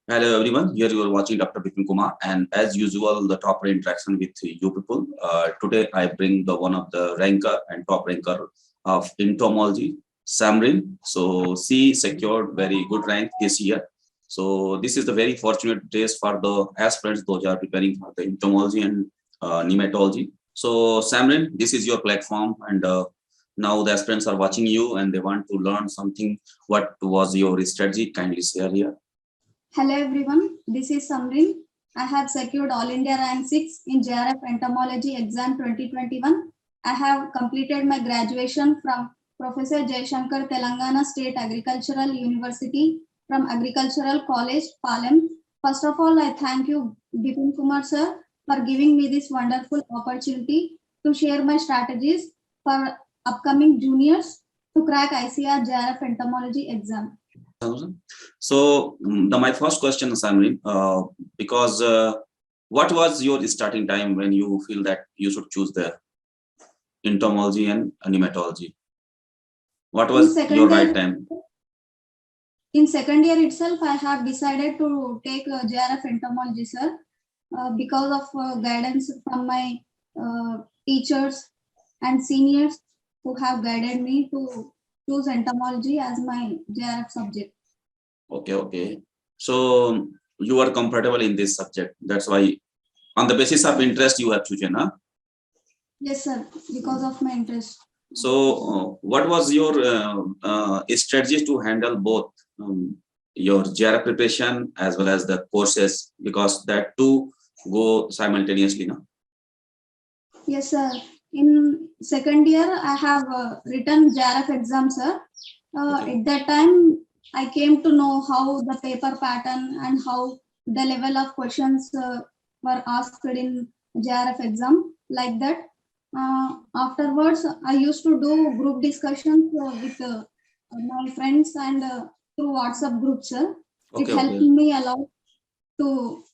Hello everyone, here you are watching Dr. Bipin Kumar, and as usual the top interaction with you people. Today I bring the one of the ranker and top ranker of entomology, Samrin. So she secured very good rank this year. So this is the very fortunate days for the aspirants those are preparing for the entomology and nematology. So Samrin, this is your platform, and now the aspirants are watching you and they want to learn something. What was your strategy? Kindly share here. Hello everyone, this is Samrin. I have secured All India Rank 6 in JRF Entomology Exam 2021. I have completed my graduation from Professor Jaishankar Telangana State Agricultural University from Agricultural College, Palem. First of all, I thank you, Bipin Kumar sir, for giving me this wonderful opportunity to share my strategies for upcoming juniors to crack ICR JRF Entomology exam. So my first question, Samrin, because what was your starting time when you feel that you should choose the entomology and nematology? What was your right time? In second year itself, I have decided to take JRF entomology, sir, because of guidance from my teachers and seniors who have guided me to choose entomology as my JRF subject. Okay. So you are comfortable in this subject. That's why, on the basis of interest, you have chosen, huh? Yes, sir, because of my interest. So what was your strategy to handle both your JRF preparation as well as the courses, because that two go simultaneously, no? Yes, sir. In second year, I have written JRF exam, sir. Okay. At that time, I came to know how the paper pattern and how the level of questions were asked in JRF exam, like that. Afterwards, I used to do group discussions with my friends and through WhatsApp groups, sir. Okay, it helped me a lot to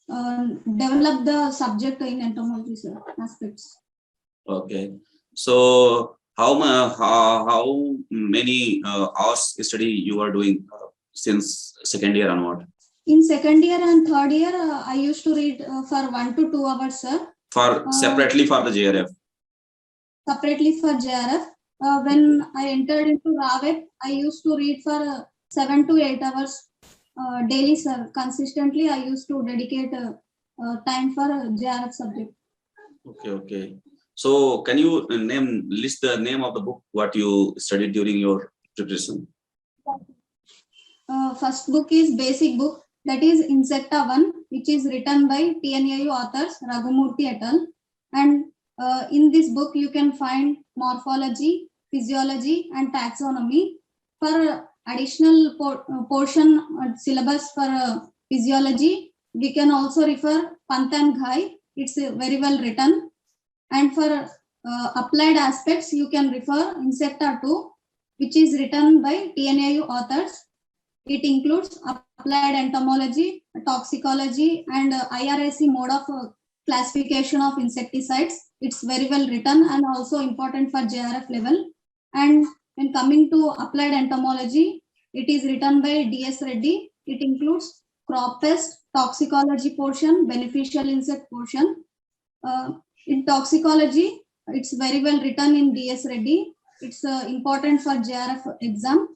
develop the subject in entomology, sir, aspects. Okay. So how many hours study you are doing since second year onward? In second year and third year, I used to read for 1 to 2 hours, sir. For separately for the JRF? Separately for JRF. When I entered into RAVET, I used to read for 7 to 8 hours daily, sir. Consistently, I used to dedicate time for JRF subject. Okay. So can you list the name of the book what you studied during your preparation? First book is basic book, that is Insecta 1, which is written by TNAU authors Raghumurthy et al. And in this book, you can find morphology, physiology, and taxonomy. For additional portion syllabus for physiology, we can also refer Pant and Ghai. It's very well written. And for applied aspects, you can refer Insecta 2, which is written by TNAU authors. It includes applied entomology, toxicology, and IRAC mode of classification of insecticides. It's very well written and also important for JRF level. And when coming to applied entomology, it is written by DS Reddy. It includes crop pest, toxicology portion, beneficial insect portion. In toxicology, it's very well written in DS Reddy. It's important for JRF exam.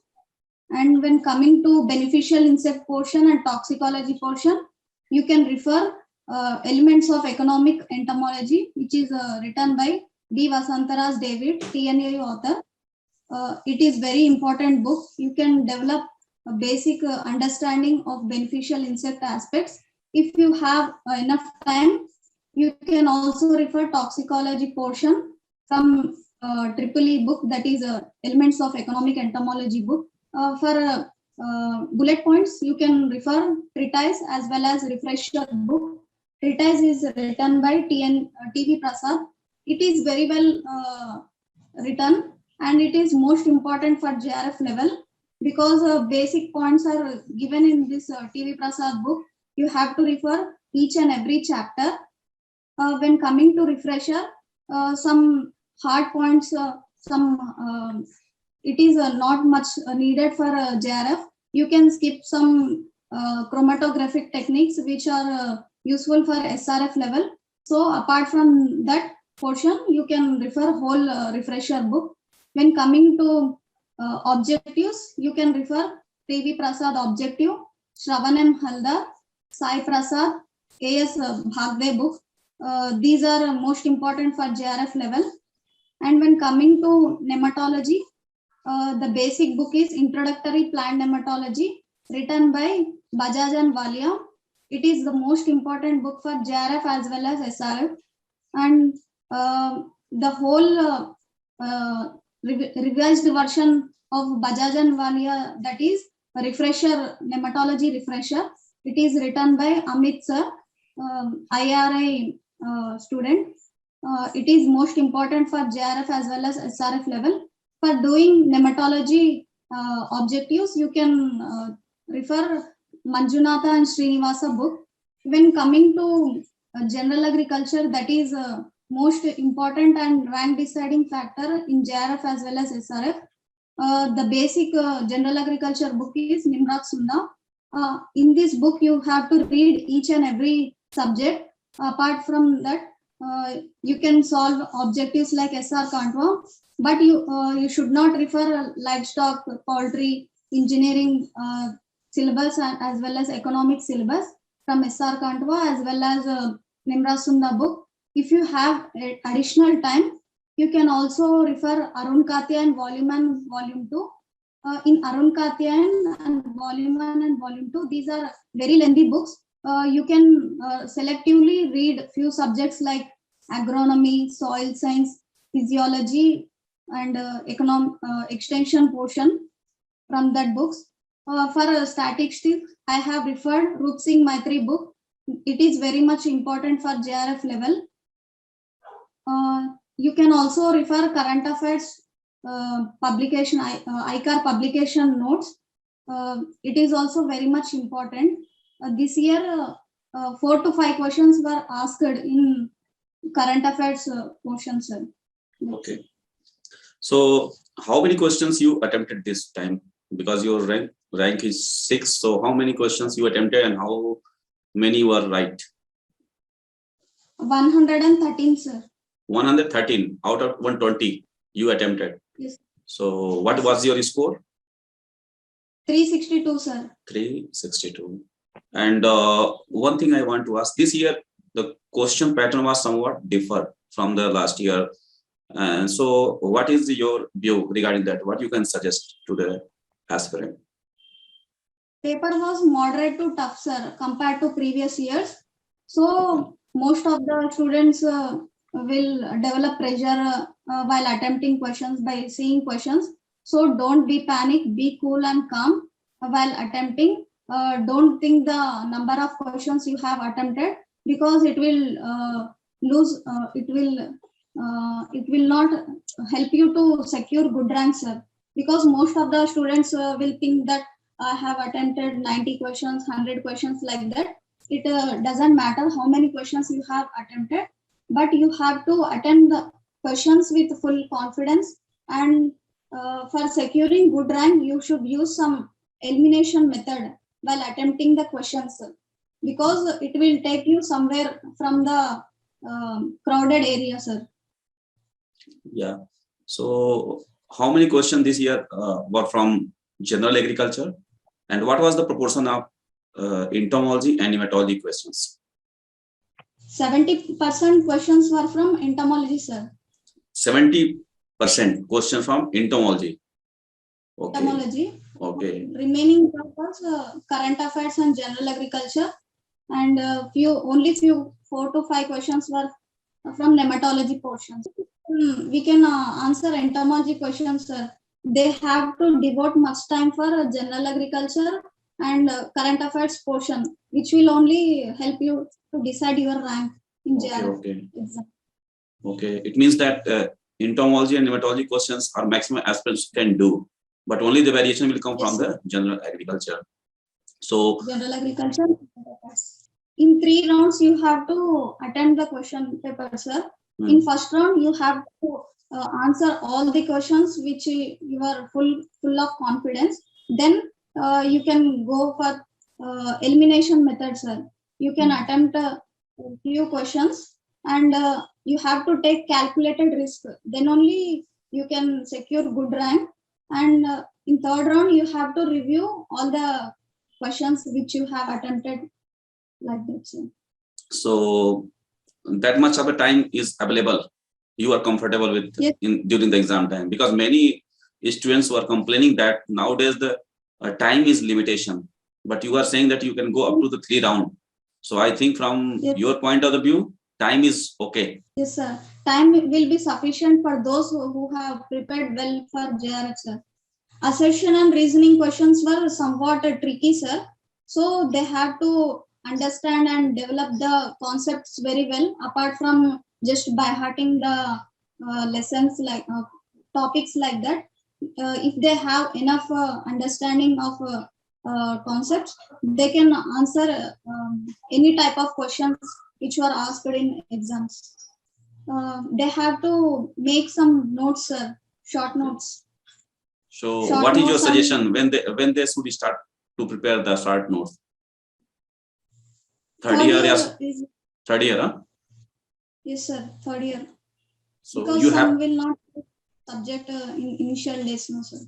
And when coming to beneficial insect portion and toxicology portion, you can refer elements of economic entomology, which is written by D. Vasantaras David, TNAU author. It is very important book. You can develop a basic understanding of beneficial insect aspects. If you have enough time, you can also refer toxicology portion from Triple E book, that is Elements of Economic Entomology book. For bullet points, you can refer treatise as well as refresher book. Treatise is written by TV Prasad. It is very well written and it is most important for JRF level because basic points are given in this TV Prasad book. You have to refer each and every chapter. When coming to refresher, some hard points, it is not much needed for JRF. You can skip some chromatographic techniques which are useful for SRF level. So apart from that portion, you can refer whole refresher book. When coming to objectives, you can refer PV Prasad objective, Shravan M. Haldar, Sai Prasad, AS Bhagde book. These are most important for JRF level. And when coming to nematology, the basic book is Introductory Plant Nematology, written by Bajaj and Walia. It is the most important book for JRF as well as SRF. And the whole revised version of Bajaj and Walia, that is a refresher, nematology refresher. It is written by Amit sir, IRI student. It is most important for JRF as well as SRF level. For doing nematology objectives, you can refer Manjunatha and Srinivasa book. When coming to general agriculture, that is most important and rank deciding factor in JRF as well as SRF. The basic general agriculture book is Nimrat Sunda. In this book, you have to read each and every subject. Apart from that, you can solve objectives like SR Kantwa, but you should not refer livestock, poultry, engineering syllabus as well as economic syllabus from SR Kantwa as well as Nimrat Sunda book. If you have additional time, you can also refer Arun Katyan volume 1 and volume 2. In Arun Katyan and volume 1 and volume 2, these are very lengthy books. You can selectively read few subjects like agronomy, soil science, physiology, and extension portion from that books. For statistics, I have referred Rup Singh Maitri book. It is very much important for JRF level. You can also refer current affairs publication, ICAR publication notes. It is also very much important. This year, 4 to 5 questions were asked in current affairs portion, sir. Okay. So how many questions you attempted this time? Because your rank is 6. So how many questions you attempted and how many were right? 113, sir. 113 out of 120 you attempted. Yes. So what was your score? 362, sir. 362. And one thing I want to ask, this year the question pattern was somewhat different from the last year. And so what is your view regarding that? What you can suggest to the aspirant? Paper was moderate to tough, sir, compared to previous years. So most of the students will develop pressure while attempting questions by seeing questions. So don't be panic, be cool and calm while attempting. Don't think the number of questions you have attempted, because it will lose. It will not help you to secure good ranks, sir. Because most of the students will think that I have attempted 90 questions, 100 questions like that. It doesn't matter how many questions you have attempted, but you have to attempt the questions with full confidence. And for securing good rank, you should use some elimination method while attempting the questions, sir, because it will take you somewhere from the crowded area, sir. Yeah. So how many questions this year were from general agriculture? And what was the proportion of entomology and nematology questions? 70% questions were from entomology, sir. 70% question from entomology. Okay. Entomology. Okay. Remaining was current affairs and general agriculture, and only few 4 to 5 questions were from nematology portions. We can answer entomology questions, sir. They have to devote much time for general agriculture and current affairs portion, which will only help you to decide your rank in JRF exam. Okay. It means that entomology and nematology questions are maximum aspirants can do, but only the variation will come from the general agriculture. So general agriculture. In 3 rounds, you have to attend the question paper, sir. In first round, you have to answer all the questions which you are full of confidence. Then you can go for elimination method, sir. You can attempt a few questions and you have to take calculated risk. Then only you can secure good rank. And in third round, you have to review all the questions which you have attempted like that, sir. So that much of a time is available. You are comfortable with Yes. during the exam time, because many students were complaining that nowadays the time is limitation, but you are saying that you can go up to the 3 round. So I think from Yes. your point of the view, time is okay. Yes, sir. Time will be sufficient for those who have prepared well for JRF, sir. Assertion and reasoning questions were somewhat tricky, sir. So they have to understand and develop the concepts very well, apart from just by hearting the lessons like topics like that. If they have enough understanding of concepts, they can answer any type of questions which were asked in exams. They have to make some notes, sir, short notes. So Short what is your notes and- suggestion when they should start to prepare the short notes? Third year, yes. is- Third year, huh? Yes, sir, third year. So Because you some have will not subject in initial days, no, sir.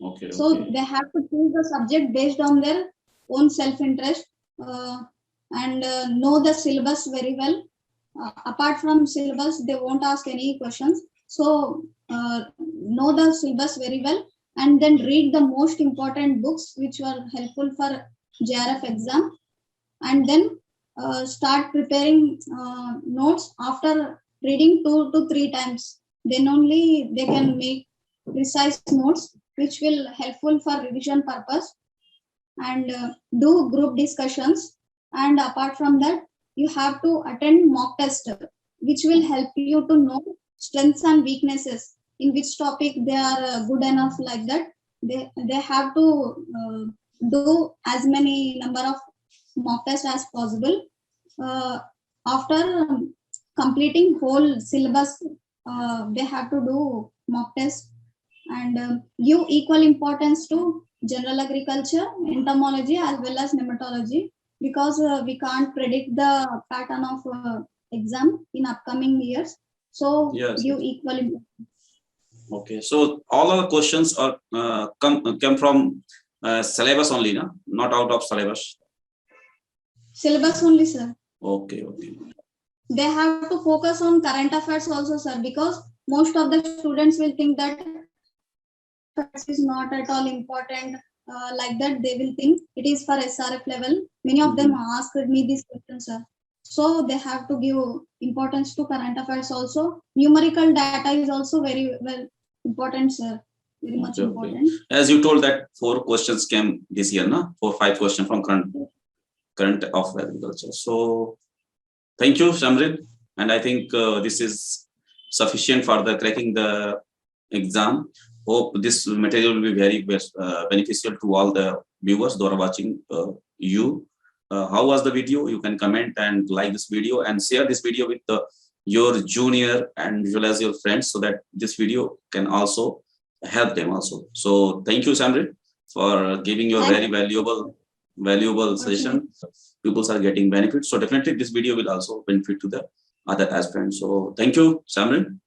okay. So Okay. they have to choose the subject based on their own self-interest and know the syllabus very well. Apart from syllabus, they won't ask any questions. So know the syllabus very well and then read the most important books which were helpful for JRF exam, and then start preparing notes after reading 2 to 3 times. Then only they can make precise notes which will helpful for revision purpose, and do group discussions. And apart from that, you have to attend mock test which will help you to know strengths and weaknesses, in which topic they are good enough, like that. They have to do as many number of mock tests as possible. After completing whole syllabus, they have to do mock test and give equal importance to general agriculture, entomology as well as nematology, because we can't predict the pattern of exam in upcoming years. So Yes, give yes. equal importance. Okay. So all our questions are come from syllabus only, no? Not out of syllabus. Syllabus only, sir. Okay. Okay. They have to focus on current affairs also, sir, because most of the students will think that affairs is not at all important. Like that, they will think it is for SRF level. Many of them asked me this question, sir. So they have to give importance to current affairs also. Numerical data is also very well important, sir. Very much Okay, okay. important. As you told that 4 questions came this year, no? 4, 5 questions from current of agriculture. So thank you, Shamrin. And I think this is sufficient for the cracking the exam. Hope this material will be very beneficial to all the viewers who are watching you. How was the video? You can comment and like this video and share this video with your junior and as well as your friends, so that this video can also help them also. So thank you, Shamrin, for giving your very valuable session. Pupils are getting benefits. So definitely this video will also benefit to the other aspirants. So thank you, Shamrin.